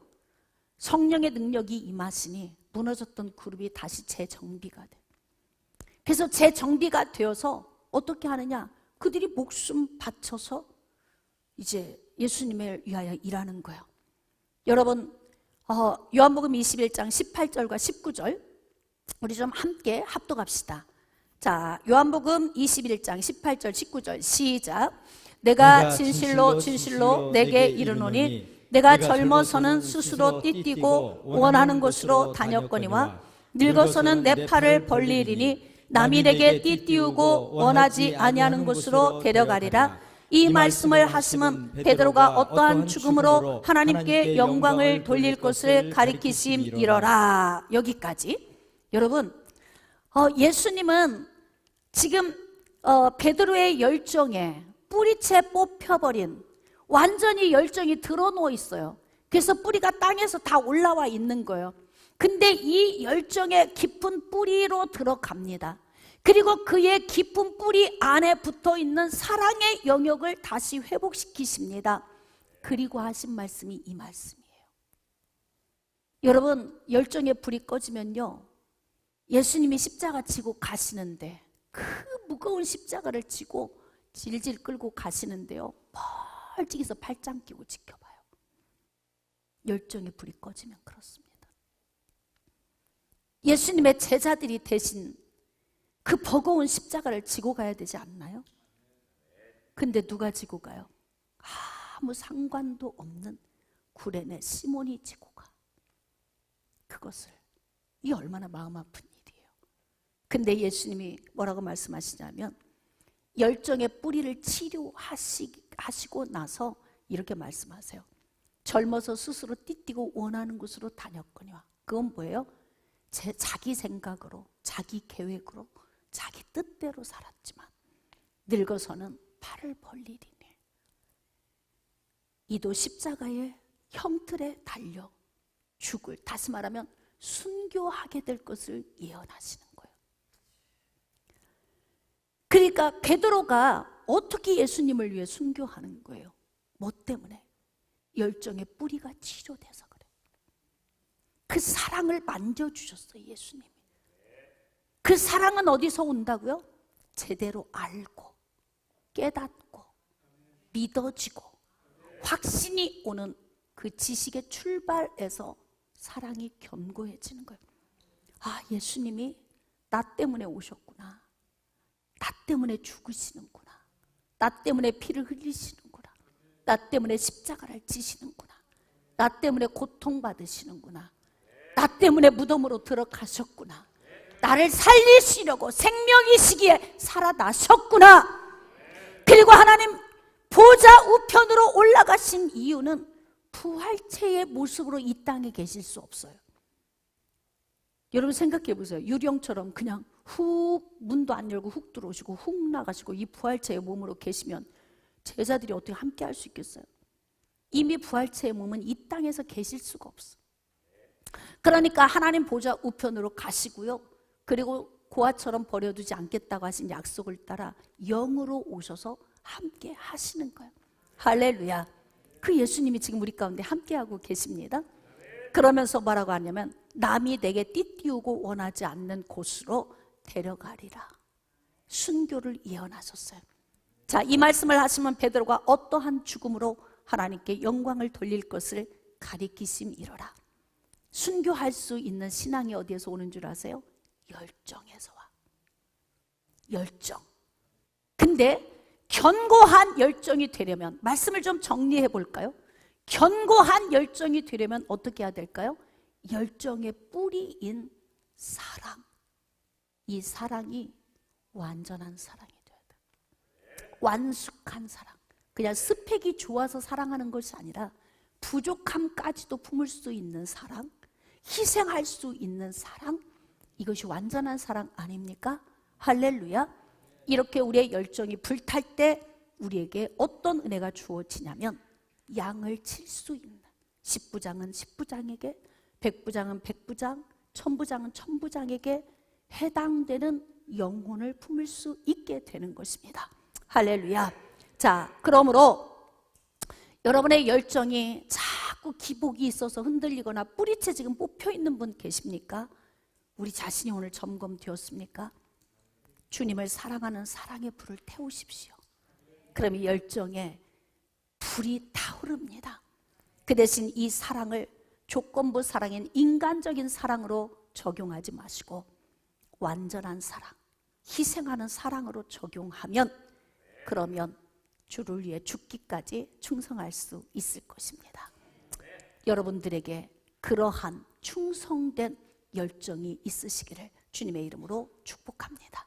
성령의 능력이 임하시니 무너졌던 그룹이 다시 재정비가 돼. 그래서 재정비가 되어서 어떻게 하느냐? 그들이 목숨 바쳐서 이제 예수님을 위하여 일하는 거예요. 여러분, 요한복음 21장 18절과 19절 우리 좀 함께 합독합시다. 자, 요한복음 21장 18절 19절 시작. 내가 진실로 진실로 내게 이르노니 내가 젊어서는 스스로 띠띠고 원하는 곳으로 다녔거니와 늙어서는 내 팔을 벌리리니 남이 내게 띠띠우고 원하지 아니하는 곳으로 데려가리라. 이 말씀을 하시면 베드로가 어떠한 죽음으로 하나님께 영광을 돌릴 것을 가리키심이러라. 여기까지. 여러분, 예수님은 지금 베드로의 열정에 뿌리채 뽑혀버린, 완전히 열정이 드러누워 있어요. 그래서 뿌리가 땅에서 다 올라와 있는 거예요. 근데 이 열정의 깊은 뿌리로 들어갑니다. 그리고 그의 깊은 뿌리 안에 붙어있는 사랑의 영역을 다시 회복시키십니다. 그리고 하신 말씀이 이 말씀이에요. 여러분, 열정의 불이 꺼지면요, 예수님이 십자가 지고 가시는데, 그 무거운 십자가를 지고 질질 끌고 가시는데요, 멀찍이서 팔짱 끼고 지켜봐요. 열정의 불이 꺼지면 그렇습니다. 예수님의 제자들이 대신 그 버거운 십자가를 지고 가야 되지 않나요? 근데 누가 지고 가요? 아무 상관도 없는 구레네 시몬이 지고 가. 그것을, 이 얼마나 마음 아픈 일이에요. 근데 예수님이 뭐라고 말씀하시냐면, 열정의 뿌리를 치료하시고 나서 이렇게 말씀하세요. 젊어서 스스로 띠띠고 원하는 곳으로 다녔거니와. 그건 뭐예요? 자기 생각으로, 자기 계획으로, 자기 뜻대로 살았지만 늙어서는 팔을 벌리리니 이도 십자가의 형틀에 달려 죽을, 다시 말하면 순교하게 될 것을 예언하시는 거예요. 그러니까 베드로가 어떻게 예수님을 위해 순교하는 거예요? 뭐 때문에? 열정의 뿌리가 치료돼서 그래. 그 사랑을 만져주셨어요, 예수님이. 그 사랑은 어디서 온다고요? 제대로 알고 깨닫고 믿어지고 확신이 오는 그 지식의 출발에서 사랑이 견고해지는 거예요. 아, 예수님이 나 때문에 오셨구나. 나 때문에 죽으시는구나. 나 때문에 피를 흘리시는구나. 나 때문에 십자가를 지시는구나. 나 때문에 고통받으시는구나. 나 때문에 무덤으로 들어가셨구나. 나를 살리시려고 생명이시기에 살아나셨구나. 그리고 하나님 보좌 우편으로 올라가신 이유는 부활체의 모습으로 이 땅에 계실 수 없어요. 여러분 생각해 보세요. 유령처럼 그냥 훅 문도 안 열고 훅 들어오시고 훅 나가시고 이 부활체의 몸으로 계시면 제자들이 어떻게 함께 할 수 있겠어요? 이미 부활체의 몸은 이 땅에서 계실 수가 없어. 그러니까 하나님 보좌 우편으로 가시고요. 그리고 고아처럼 버려두지 않겠다고 하신 약속을 따라 영으로 오셔서 함께 하시는 거예요. 할렐루야. 그 예수님이 지금 우리 가운데 함께하고 계십니다. 그러면서 뭐라고 하냐면 남이 내게 띠띠우고 원하지 않는 곳으로 데려가리라. 순교를 예언하셨어요. 자, 이 말씀을 하시면 베드로가 어떠한 죽음으로 하나님께 영광을 돌릴 것을 가리키심이로라. 순교할 수 있는 신앙이 어디에서 오는 줄 아세요? 열정에서 와. 열정. 근데 견고한 열정이 되려면 말씀을 좀 정리해 볼까요? 견고한 열정이 되려면 어떻게 해야 될까요? 열정의 뿌리인 사랑. 이 사랑이 완전한 사랑이 돼야 돼요. 완숙한 사랑. 그냥 스펙이 좋아서 사랑하는 것이 아니라 부족함까지도 품을 수 있는 사랑, 희생할 수 있는 사랑, 이것이 완전한 사랑 아닙니까? 할렐루야. 이렇게 우리의 열정이 불탈 때 우리에게 어떤 은혜가 주어지냐면 양을 칠 수 있는, 십부장은 십부장에게, 백부장은 백부장, 천부장은 천부장에게 해당되는 영혼을 품을 수 있게 되는 것입니다. 할렐루야. 자, 그러므로 여러분의 열정이 자꾸 기복이 있어서 흔들리거나 뿌리채 지금 뽑혀 있는 분 계십니까? 우리 자신이 오늘 점검되었습니까? 주님을 사랑하는 사랑의 불을 태우십시오. 그럼 이 열정에 불이 타오릅니다. 그 대신 이 사랑을 조건부 사랑인 인간적인 사랑으로 적용하지 마시고 완전한 사랑, 희생하는 사랑으로 적용하면 그러면 주를 위해 죽기까지 충성할 수 있을 것입니다. 여러분들에게 그러한 충성된 열정이 있으시기를 주님의 이름으로 축복합니다.